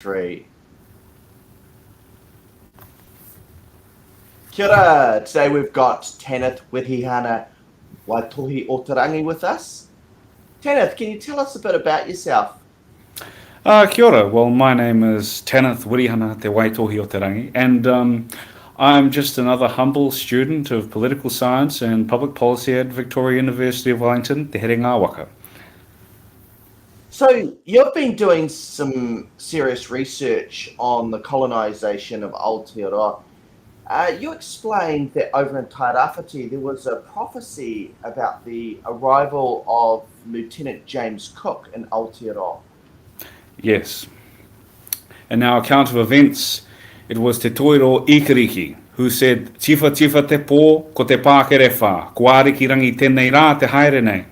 Three. Kia ora. Today we've got Tanith Wirihana Waitohi Otarangi with us. Tanith, can you tell us a bit about yourself? Kia ora. Well, my name is Tanith Wirihana Te Waitohi o Te Rangi, and I'm just another humble student of political science and public policy at Victoria University of Wellington, Te Here Ngā Waka. So, you've been doing some serious research on the colonisation of Aotearoa. You explained that over in Tairāwhiti there was a prophecy about the arrival of Lieutenant James Cook in Aotearoa. Yes. In our account of events, it was Te Toiro Ikariki who said, Tifa tifa te pō, ko te pākere whā, ko āriki rangi tēnei rā te haere nei.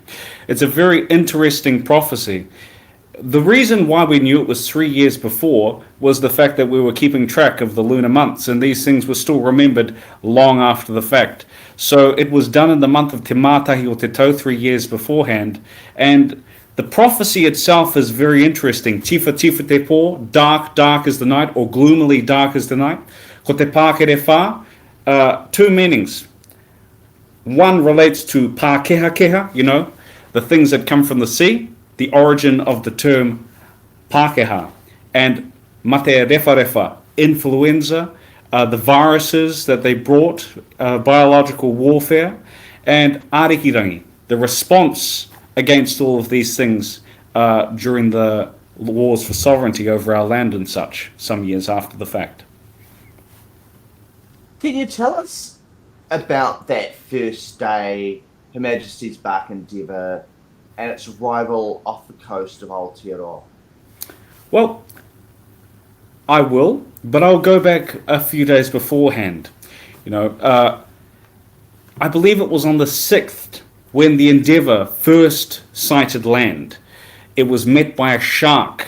It's a very interesting prophecy. The reason why we knew it was 3 years before was the fact that we were keeping track of the lunar months, and these things were still remembered long after the fact. So it was done in the month of Te Mātahi o Te Tau 3 years beforehand, and the prophecy itself is very interesting. Tifa tifa te pō, dark, dark as the night, or gloomily dark as the night. Ko te pākere whā, two meanings. One relates to pākeha, the things that come from the sea, the origin of the term Pākehā, and mate refa, influenza, the viruses that they brought, biological warfare, and arikirangi, the response against all of these things during the wars for sovereignty over our land and such, some years after the fact. Can you tell us about that first day, Her Majesty's Bark Endeavour, and its arrival off the coast of Aotearoa? Well, I will, but I'll go back a few days beforehand. I believe it was on the 6th when the Endeavour first sighted land. It was met by a shark.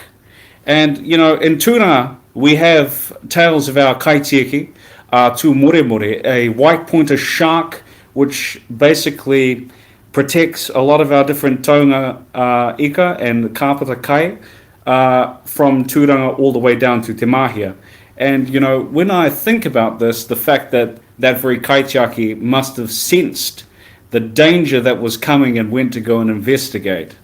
And, in tuna, we have tales of our kaitieki, tū more more, a white pointer shark, which basically protects a lot of our different taonga ika and kāpata kai from Tūranga all the way down to Te Mahia. And, when I think about this, the fact that that very kaitiaki must have sensed the danger that was coming and went to go and investigate.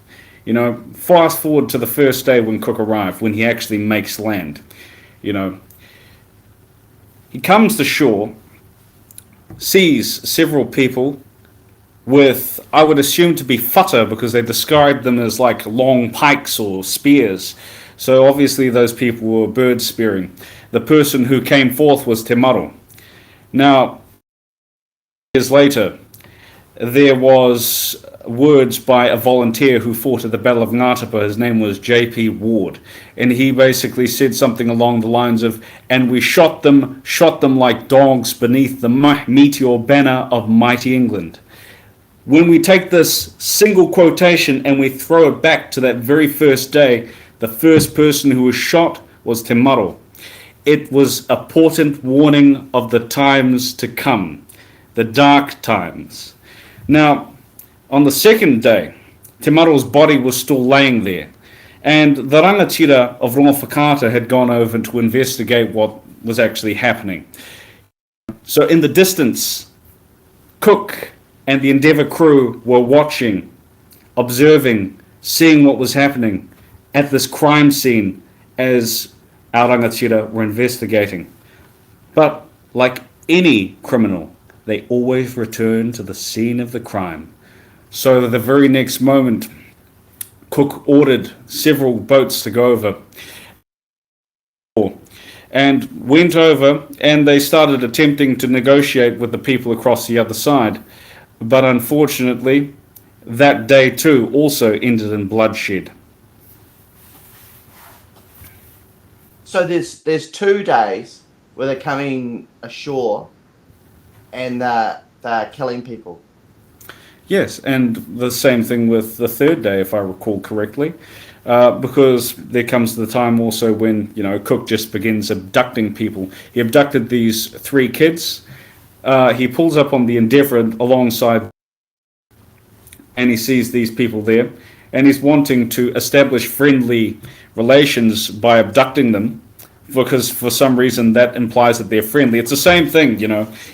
Fast forward to the first day when Cook arrived, when he actually makes land. He comes to shore, sees several people with, I would assume to be whata, because they described them as like long pikes or spears. So obviously those people were bird spearing. The person who came forth was Te Maro. Now, years later, there was words by a volunteer who fought at the Battle of Ngatapa. His name was J.P. Ward. And he basically said something along the lines of, and we shot them like dogs beneath the meteor banner of mighty England. When we take this single quotation and we throw it back to that very first day, the first person who was shot was Te Maro. It was a portent warning of the times to come, the dark times. Now, on the second day, Te Maro's body was still laying there, and the rangatira of Rongowhakaata had gone over to investigate what was actually happening. So in the distance, Cook and the Endeavour crew were watching, observing, seeing what was happening at this crime scene as our rangatira were investigating. But like any criminal, they always return to the scene of the crime. So that the very next moment, Cook ordered several boats to go over and went over, and they started attempting to negotiate with the people across the other side. But unfortunately, that day too also ended in bloodshed. So there's 2 days where they're coming ashore and they're killing people. Yes, and the same thing with the third day, if I recall correctly, because there comes the time also when, Cook just begins abducting people. He abducted these 3 kids. He pulls up on the Endeavour alongside, and he sees these people there, and he's wanting to establish friendly relations by abducting them. because for some reason that implies that they're friendly. It's the same thing,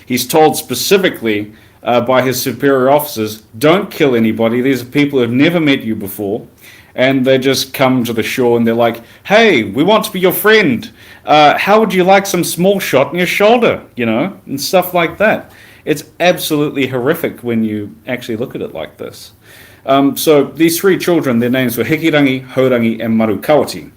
He's told specifically by his superior officers, don't kill anybody. These are people who have never met you before. And they just come to the shore and they're like, hey, we want to be your friend. How would you like some small shot in your shoulder, and stuff like that. It's absolutely horrific when you actually look at it like this. So these three children, their names were Hikirangi, Haurangi, and Marukawati.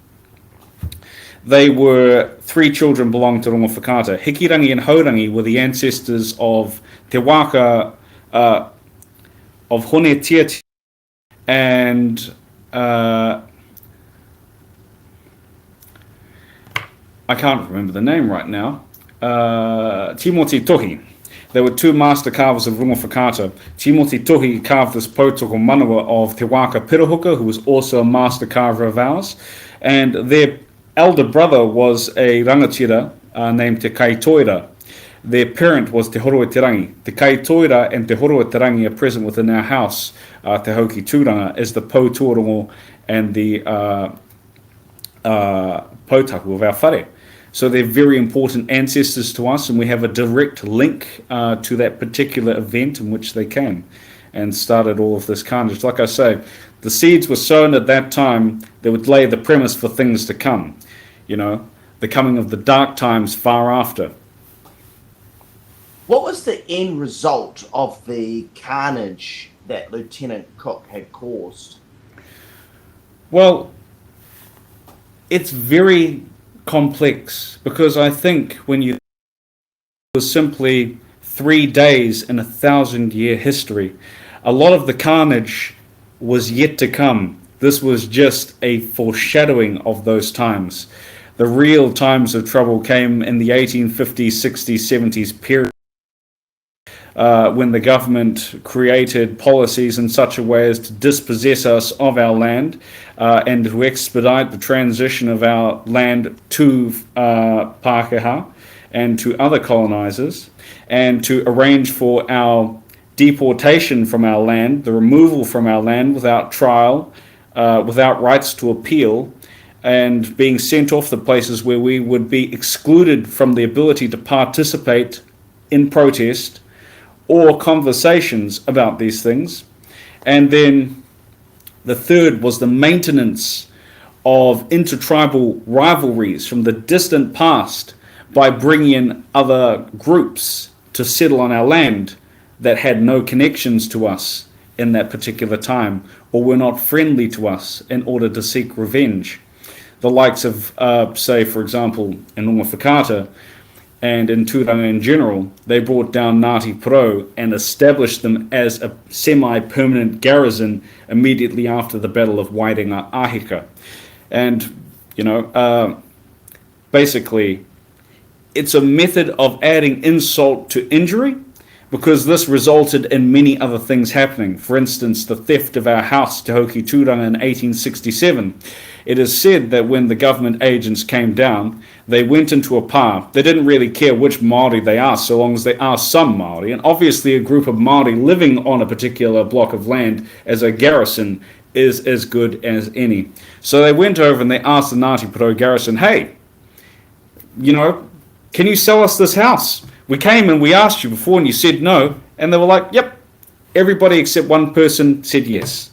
They were three children belonging to Rongo Whakaata. Hikirangi and Haurangi were the ancestors of Te Waka, of Hone Tiati, and I can't remember the name right now. Timoti Tohi. There were two master carvers of Rongo Whakaata. Timoti Tohi carved this potoko manawa of Te Waka Pirahuka, who was also a master carver of ours. And their elder brother was a rangatira named Te Kaitoira. Their parent was Te Horoe Te Rangi. Te Kaitoira and Te Horoe Te Rangi are present within our house, Te Hauki Tūranga, as the Poutorongo and the Poutaku of our whare. So they're very important ancestors to us, and we have a direct link to that particular event in which they came and started all of this carnage. Like I say, the seeds were sown at that time that would lay the premise for things to come, the coming of the dark times far after. What was the end result of the carnage that Lieutenant Cook had caused? Well, it's very complex, because I think when it was simply 3 days in 1,000-year history, a lot of the carnage was yet to come. This was just a foreshadowing of those times. The real times of trouble came in the 1850s, 60s, 70s period, when the government created policies in such a way as to dispossess us of our land and to expedite the transition of our land to Pākehā and to other colonizers, and to arrange for our deportation from our land, the removal from our land without trial, without rights to appeal, and being sent off the places where we would be excluded from the ability to participate in protest or conversations about these things. And then the third was the maintenance of intertribal rivalries from the distant past by bringing in other groups to settle on our land that had no connections to us in that particular time, or were not friendly to us, in order to seek revenge. The likes of, say, for example, in Rongo Whakaata and in Tūranga in general, they brought down Ngāti Porou and established them as a semi-permanent garrison immediately after the Battle of Wairenga Ahika. And, basically, it's a method of adding insult to injury, because this resulted in many other things happening. For instance, the theft of our house, Te Hauki Tūranga, in 1867. It is said that when the government agents came down, they went into a pā. They didn't really care which Māori they asked, so long as they asked some Māori. And obviously a group of Māori living on a particular block of land as a garrison is as good as any. So they went over and they asked the Ngāti Porou garrison, hey, can you sell us this house? We came and we asked you before and you said no. And they were like, yep. Everybody except one person said yes.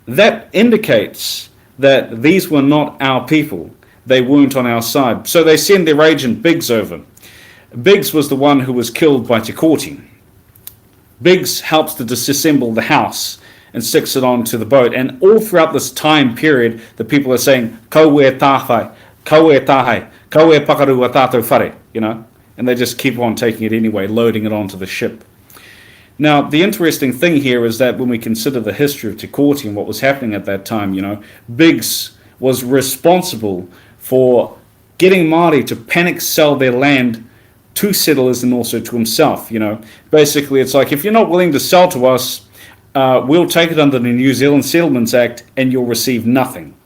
That indicates that these were not our people. They weren't on our side. So they send their agent Biggs over. Biggs was the one who was killed by Te Kōti. Biggs helps to disassemble the house and sticks it onto the boat. And all throughout this time period, the people are saying, Kau e tāwhai, kau e tāhai, kau e pakaru a tātou whare, and they just keep on taking it anyway, loading it onto the ship. Now, the interesting thing here is that when we consider the history of Te Kōti and what was happening at that time, Biggs was responsible for getting Māori to panic sell their land to settlers and also to himself. Basically, it's like, if you're not willing to sell to us, we'll take it under the New Zealand Settlements Act and you'll receive nothing.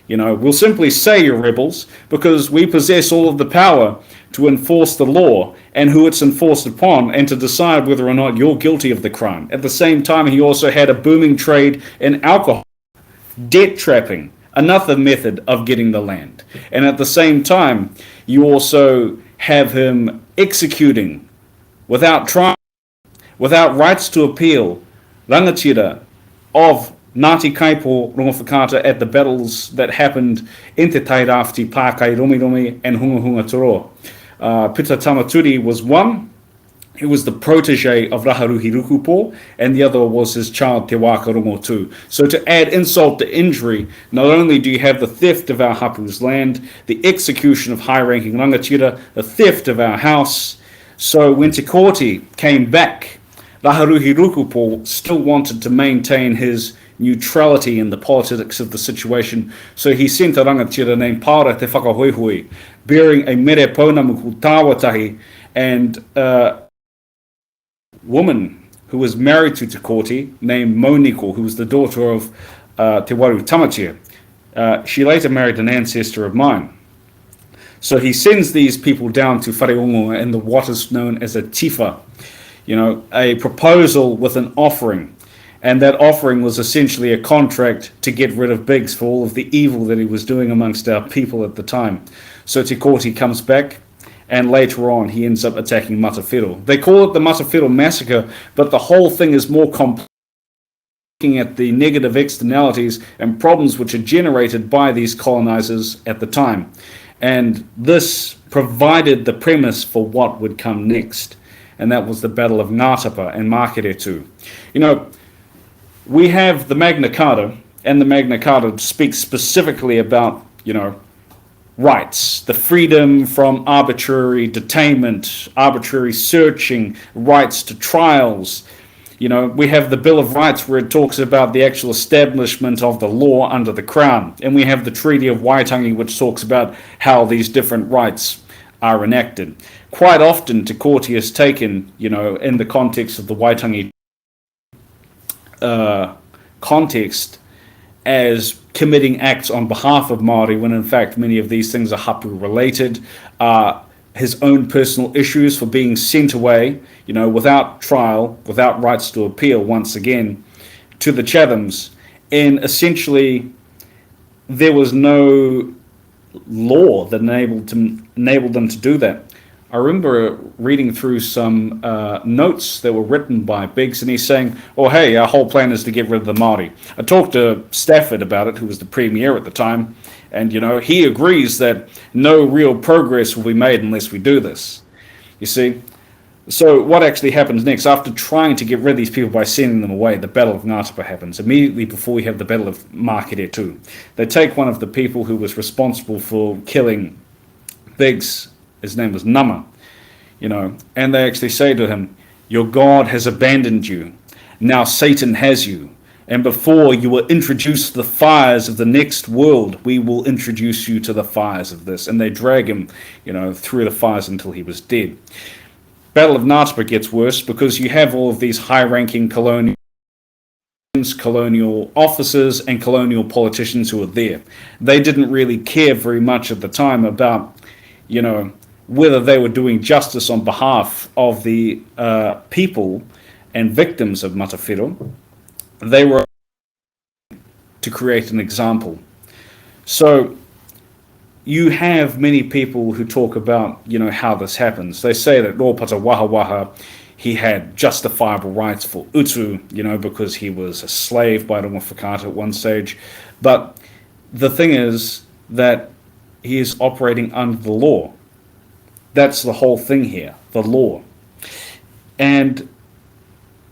We'll simply say you're rebels because we possess all of the power to enforce the law and who it's enforced upon, and to decide whether or not you're guilty of the crime. At the same time, he also had a booming trade in alcohol, debt trapping, another method of getting the land. And at the same time, you also have him executing without trial, without rights to appeal, rangatira of Ngāti Kaipo Rongowhakaata at the battles that happened in Te Tairāwhiti, Pākai, Romiromi, and Hunga Hunga Toro. Pita Tamaturi was one. He was the protege of Raharuhi Rukupo, and the other was his child, Te Waka Rongo too. So to add insult to injury, not only do you have the theft of our hapu's land, the execution of high-ranking rangatira, the theft of our house. So when Te Kooti came back, Raharuhi Rukupo still wanted to maintain his neutrality in the politics of the situation, so he sent a rangatira named Paura Te Whakahoehoe, bearing a mere pounamu called Tāwatahi, and a woman who was married to Te Kooti named Moniko, who was the daughter of Te Waru Tamatia. She later married an ancestor of mine. So he sends these people down to Whareongo in the what is known as a tifa, a proposal with an offering. And that offering was essentially a contract to get rid of Biggs for all of the evil that he was doing amongst our people at the time. So Te Kooti comes back, and later on he ends up attacking Matawhero. They call it the Matawhero massacre, but the whole thing is more complex, looking at the negative externalities and problems which are generated by these colonizers at the time. And this provided the premise for what would come next, and that was the Battle of Ngatapa and Makeretu. We have the Magna Carta, and the Magna Carta speaks specifically about, rights, the freedom from arbitrary detainment, arbitrary searching, rights to trials. We have the Bill of Rights where it talks about the actual establishment of the law under the Crown. And we have the Treaty of Waitangi, which talks about how these different rights are enacted. Quite often, Te Kooti is taken, in the context of the Waitangi context as committing acts on behalf of Māori, when in fact many of these things are hapu related. His own personal issues for being sent away, without trial, without rights to appeal, once again, to the Chathams. And essentially, there was no law that enabled them to do that. I remember reading through some notes that were written by Biggs, and he's saying, oh, hey, our whole plan is to get rid of the Māori. I talked to Stafford about it, who was the Premier at the time, and, he agrees that no real progress will be made unless we do this. You see? So what actually happens next? After trying to get rid of these people by sending them away, the Battle of Ngatapa happens. Immediately before we have the Battle of Makeretu. They take one of the people who was responsible for killing Biggs. His name was Nama, and they actually say to him, your God has abandoned you. Now Satan has you. And before you were introduced to the fires of the next world, we will introduce you to the fires of this. And they drag him, through the fires until he was dead. Battle of Ngatapa gets worse because you have all of these high-ranking colonial officers and colonial politicians who are there. They didn't really care very much at the time about, whether they were doing justice on behalf of the people and victims of Matawhero. They were to create an example. So you have many people who talk about, how this happens. They say that Rōpata Wahawaha, he had justifiable rights for utu, because he was a slave by Rongowhakaata at one stage. But the thing is that he is operating under the law. That's the whole thing here, the law. And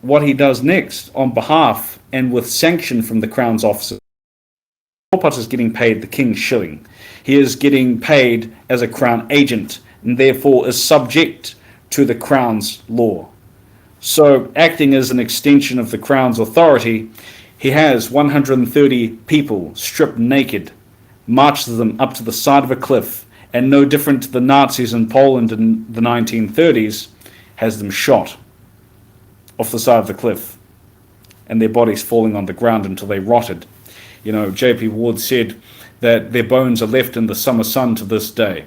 what he does next, on behalf and with sanction from the Crown's officers, Rōpata is getting paid the King's shilling. He is getting paid as a Crown agent, and therefore is subject to the Crown's law. So, acting as an extension of the Crown's authority, he has 130 people stripped naked, marches them up to the side of a cliff, and no different to the Nazis in Poland in the 1930s, has them shot off the side of the cliff, and their bodies falling on the ground until they rotted. J.P. Ward said that their bones are left in the summer sun to this day.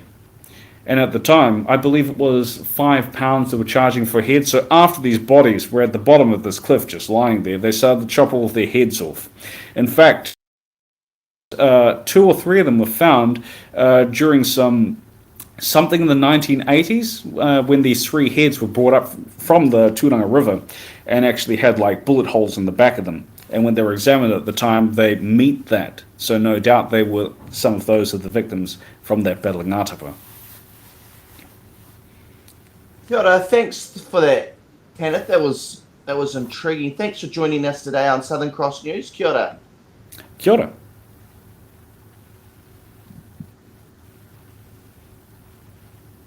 And at the time, I believe it was £5 they were charging for a head. So after these bodies were at the bottom of this cliff just lying there, they started to chop all of their heads off. In fact, two or three of them were found during something in the 1980s when these three heads were brought up from the Turanga River and actually had like bullet holes in the back of them. And when they were examined at the time, they meet that. So no doubt they were some of those of the victims from that Battle of Ngātapa. Kia ora, thanks for that, Kenneth. That was intriguing. Thanks for joining us today on Southern Cross News. Kia ora. Kia ora.